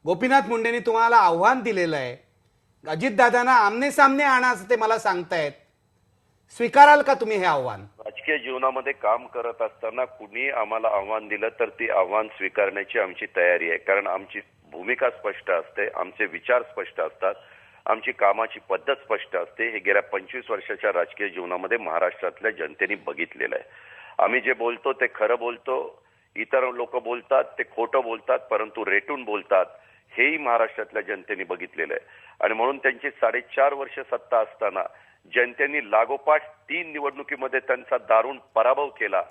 गोपीनाथ मुंडेंनी तुम्हाला आव्हान दिलेलं आहे. अजितदादांना आमने सामने आणा असं ते मला सांगतायत. स्वीकाराल का तुम्ही हे आव्हान? राजकीय जीवनामध्ये काम करत असताना कुणी आम्हाला आव्हान दिलं तर ती आव्हान स्वीकारण्याची आमची तयारी आहे. कारण आमची भूमिका स्पष्ट असते, आमचे विचार स्पष्ट असतात, आमची कामाची पद्धत स्पष्ट असते. हे गेल्या 25 वर्षाच्या राजकीय जीवनामध्ये महाराष्ट्रातल्या जनतेने बघितलेलं आहे. आम्ही जे बोलतो ते खरं बोलतो, इतर लोक बोलतात ते खोटं बोलतात, परंतु रेटून बोलतात, हेही महाराष्ट्रातल्या जनतेने बघितलेलं आहे. आणि म्हणून त्यांची 4.5 वर्ष सत्ता असताना जनतेने लागोपाठ 3 निवडणुकीमध्ये त्यांचा दारुण पराभव केला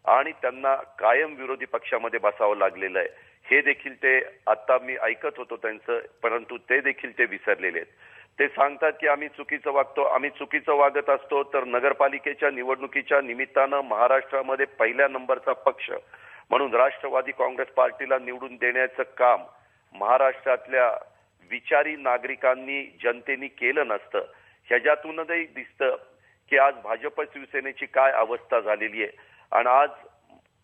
आणि त्यांना कायम विरोधी पक्षामध्ये बसावं लागलेलं आहे. हे देखील ते आता मी ऐकत होतो त्यांचं, परंतु ते देखील ते विसरलेले आहेत. ते सांगतात की आम्ही चुकीचं वागतो. आम्ही चुकीचं वागत असतो तर नगरपालिकेच्या निवडणुकीच्या निमित्तानं महाराष्ट्रामध्ये पहिल्या नंबरचा पक्ष म्हणून राष्ट्रवादी काँग्रेस पार्टीला निवडून देण्याचं काम महाराष्ट्रातल्या विचारी नागरिकांनी जनतेने केलं नसतं. ह्याच्यातूनही दिसतं की आज भाजप शिवसेनेची काय अवस्था झालेली आहे. आणि आज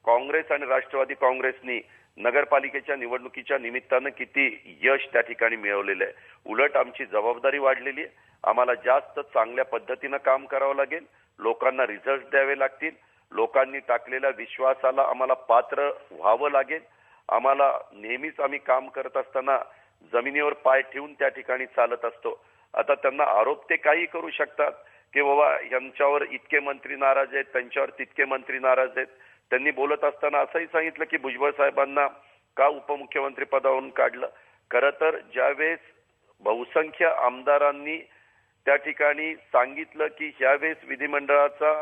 काँग्रेस आणि राष्ट्रवादी काँग्रेसनी नगरपालिकेच्या निवडणुकीच्या निमित्तानं किती यश त्या ठिकाणी मिळवलेलं आहे. उलट आमची जबाबदारी वाढलेली आहे. आम्हाला जास्त चांगल्या पद्धतीनं काम करावं लागेल, लोकांना रिझल्ट द्यावे लागतील, लोकांनी टाकलेल्या विश्वासाला आम्हाला पात्र व्हावं लागेल. आम्हाला नेहमीच आम्ही काम करत असताना जमिनीवर पाय ठेवून त्या ठिकाणी चालत असतो. आता त्यांना आरोप ते काही करू शकतात की बाबा यांच्यावर इतके मंत्री नाराज आहेत, त्यांच्यावर तितके मंत्री नाराज आहेत. त्यांनी बोलत असताना असंही सांगितलं की भुजबळ साहेबांना का उपमुख्यमंत्री पदावरून काढलं. खरं तर ज्यावेळेस बहुसंख्य आमदारांनी त्या ठिकाणी सांगितलं की ह्यावेळेस विधिमंडळाचा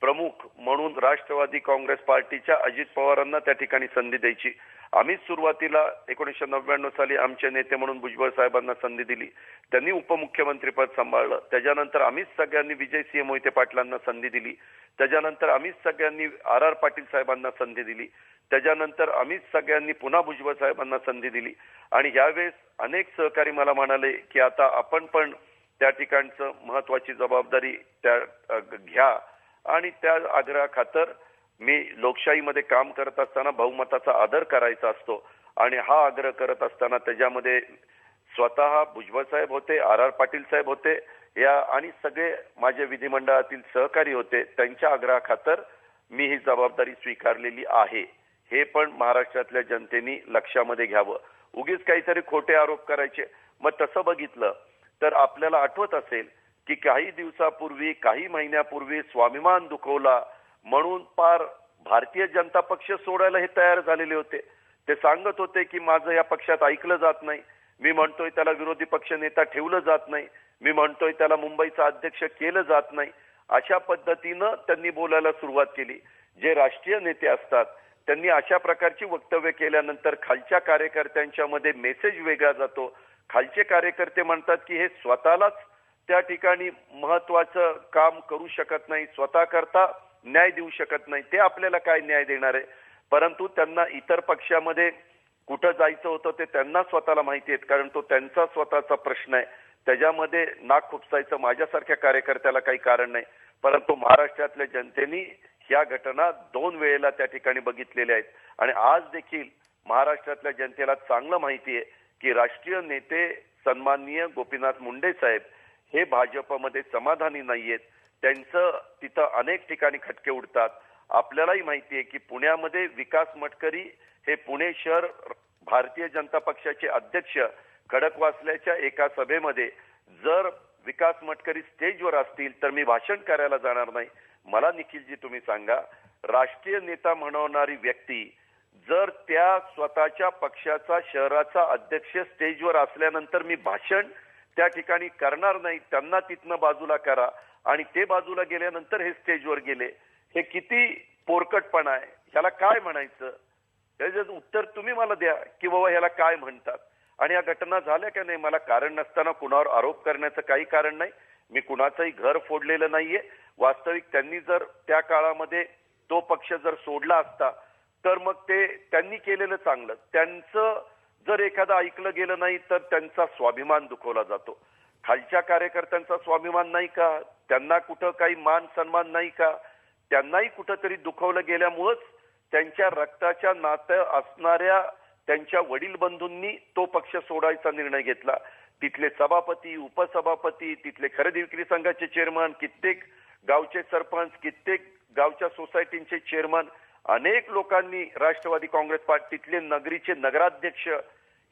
प्रमुख म्हणून राष्ट्रवादी काँग्रेस पार्टीच्या अजित पवारांना त्या ठिकाणी संधी द्यायची. आम्हीच सुरुवातीला 1999 साली आमचे नेते म्हणून भुजबळ साहेबांना संधी दिली. त्यांनी उपमुख्यमंत्रीपद सांभाळलं. त्याच्यानंतर आम्हीच सगळ्यांनी विजयसिंह मोहिते पाटलांना संधी दिली. त्याच्यानंतर आम्हीच सगळ्यांनी आर पाटील साहेबांना संधी दिली. त्याच्यानंतर आम्हीच सगळ्यांनी पुन्हा भुजबळ साहेबांना संधी दिली. आणि यावेळेस अनेक सहकारी मला म्हणाले की आता आपण पण त्या ठिकाणचं महत्वाची जबाबदारी घ्या. आणि त्या आग्रहाखातर मी लोकशाहीमध्ये काम करत असताना बहुमताचा आदर करायचा असतो. आणि हा आग्रह करत असताना त्याच्यामध्ये स्वतः भुजबळ साहेब होते, आर पाटील साहेब होते, या आणि सगळे माझे विधिमंडळातील सहकारी होते. त्यांच्या आग्रहाखातर मी ही जबाबदारी स्वीकारलेली आहे. हे पण महाराष्ट्रातल्या जनतेने लक्षामध्ये घ्यावं. उगीच काहीतरी खोटे आरोप करायचे. मग तसं बघितलं तर आपल्याला आठवत असेल की काही दिवसापूर्वी, काही महिन्यापूर्वी स्वाभिमान दुखवला म्हणून पार भारतीय जनता पक्ष सोडायला हे तयार झालेले होते. ते सांगत होते की माझं या पक्षात ऐकलं जात नाही, मी म्हणतोय त्याला विरोधी पक्ष नेता ठेवलं जात नाही, मी म्हणतोय त्याला मुंबईचा अध्यक्ष केलं जात नाही. अशा पद्धतीनं त्यांनी बोलायला सुरुवात केली. जे राष्ट्रीय नेते असतात त्यांनी अशा प्रकारची वक्तव्य केल्यानंतर खालच्या कार्यकर्त्यांच्या मध्ये मेसेज वेगळा जातो. खालचे कार्यकर्ते म्हणतात की हे स्वतःलाच त्या ठिकाणी महत्वाचं काम करू शकत नाही, स्वतः करता न्याय देऊ शकत नाही, ते आपल्याला काय न्याय देणार आहे. परंतु त्यांना इतर पक्षामध्ये कुठं जायचं होतं ते त्यांना स्वतःला माहिती आहे, कारण तो त्यांचा स्वतःचा प्रश्न आहे. त्याच्यामध्ये नाक खुपसायचं माझ्यासारख्या कार्यकर्त्याला काही कारण नाही. परंतु महाराष्ट्रातल्या जनतेने ह्या घटना 2 वेळेला त्या ठिकाणी बघितलेल्या आहेत. आणि आज देखील महाराष्ट्रातल्या जनतेला चांगलं माहिती आहे की राष्ट्रीय नेते सन्माननीय गोपीनाथ मुंडे साहेब हे भाजपमध्ये समाधानी नाहीयेत. त्यांचं तिथं अनेक ठिकाणी खटके उडतात. आपल्यालाही माहिती आहे की पुण्यामध्ये विकास मटकरी हे पुणे शहर भारतीय जनता पक्षाचे अध्यक्ष खडकवासल्याच्या एका सभेमध्ये जर विकास मटकरी स्टेजवर असतील तर मी भाषण करायला जाणार नाही. मला निखिलजी तुम्ही सांगा, राष्ट्रीय नेता म्हणवणारी व्यक्ती जर त्या स्वतःच्या पक्षाचा शहराचा अध्यक्ष स्टेजवर असल्यानंतर मी भाषण त्या ठिकाणी करणार नाही, त्यांना तिथनं बाजूला करा. आणि ते बाजूला गेल्यानंतर हे स्टेजवर गेले. हे किती पोरकटपणा आहे. ह्याला काय म्हणायचं? त्याचं उत्तर तुम्ही मला द्या की बाबा ह्याला काय म्हणतात. आणि या घटना झाल्या का नाही, मला कारण नसताना कुणावर आरोप करण्याचं काही कारण नाही. मी कुणाचंही घर फोडलेलं नाहीये. वास्तविक त्यांनी जर त्या काळामध्ये तो पक्ष जर सोडला असता तर मग ते त्यांनी केलेलं चांगलं. त्यांचं जर एखादं ऐकलं गेलं नाही तर त्यांचा स्वाभिमान दुखवला जातो. खालच्या कार्यकर्त्यांचा स्वाभिमान नाही का? त्यांना कुठं काही मान सन्मान नाही का? त्यांनाही कुठंतरी दुखवलं गेल्यामुळंच त्यांच्या रक्ताच्या नातं असणाऱ्या त्यांच्या वडील बंधूंनी तो पक्ष सोडायचा निर्णय घेतला. तिथले सभापती, उपसभापती, तिथले खरेदी विक्री संघाचे चेअरमन, कित्येक गावचे सरपंच, कित्येक गावच्या सोसायटींचे चेअरमन, अनेक लोकांनी राष्ट्रवादी काँग्रेस पार्टी, तिथले नगरीचे नगराध्यक्ष,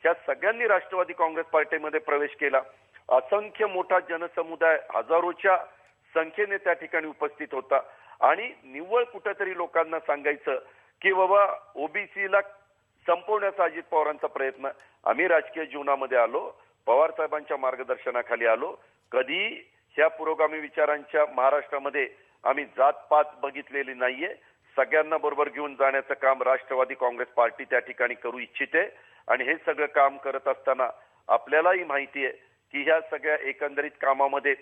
ह्या सगळ्यांनी राष्ट्रवादी काँग्रेस पार्टीमध्ये प्रवेश केला. असंख्य मोठा जनसमुदाय हजारोच्या संख्येने त्या ठिकाणी उपस्थित होता आणि निव्वळ कुठेतरी लोकांना सांगायचं की बाबा ओबीसीला संपवण्याचा अजित पवारांचा प्रयत्न. आम्ही राजकीय जीवनामध्ये आलो, पवार साहेबांच्या मार्गदर्शनाखाली आलो. कधी ह्या पुरोगामी विचारांच्या महाराष्ट्रामध्ये आम्ही जातपात बघितलेली नाहीये. सगळ्यांना बरोबर घेऊन जाण्याचं काम राष्ट्रवादी काँग्रेस पार्टी त्या ठिकाणी करू इच्छिते आणि हे सगळं काम करत असताना आपल्यालाही माहिती आहे की ह्या सगळ्या एकंदरीत कामामध्ये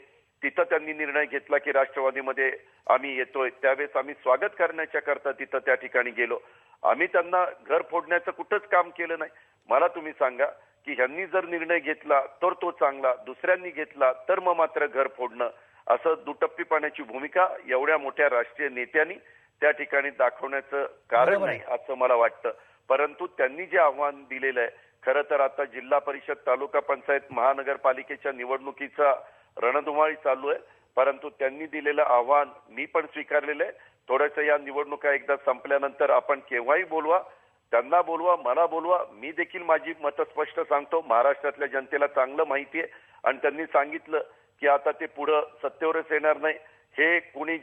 तिथं त्यांनी निर्णय घेतला की राष्ट्रवादीमध्ये आम्ही येतोय, त्यावेळेस आम्ही स्वागत करण्याच्या करता तिथं त्या ठिकाणी गेलो. आम्ही त्यांना घर फोडण्याचं कुठंच काम केलं नाही. मला तुम्ही सांगा की ह्यांनी जर निर्णय घेतला तर तो चांगला, दुसऱ्यांनी घेतला तर मग मात्र घर फोडणं, असं दुटप्पीपणाची भूमिका एवढ्या मोठ्या राष्ट्रीय नेत्यांनी त्या ठिकाणी दाखवण्याचं कारण नाही असं मला वाटतं. परंतु त्यांनी जे आव्हान दिलेलं आहे, खरं तर आता जिल्हा परिषद, तालुका पंचायत, महानगरपालिकेच्या निवडणुकीचा रणधुमाळी चालू आहे. परंतु त्यांनी दिलेलं आव्हान मी पण स्वीकारलेलं आहे. थोड्याशा या निवडणुका एकदा संपल्यानंतर आपण केव्हाही बोलवा, त्यांना बोलवा, मला बोलवा, मी देखील माझी मतं स्पष्ट सांगतो. महाराष्ट्रातल्या जनतेला चांगलं माहिती आहे आणि त्यांनी सांगितलं की आता ते पुढं सत्तेवरच येणार नाही. हे कोणी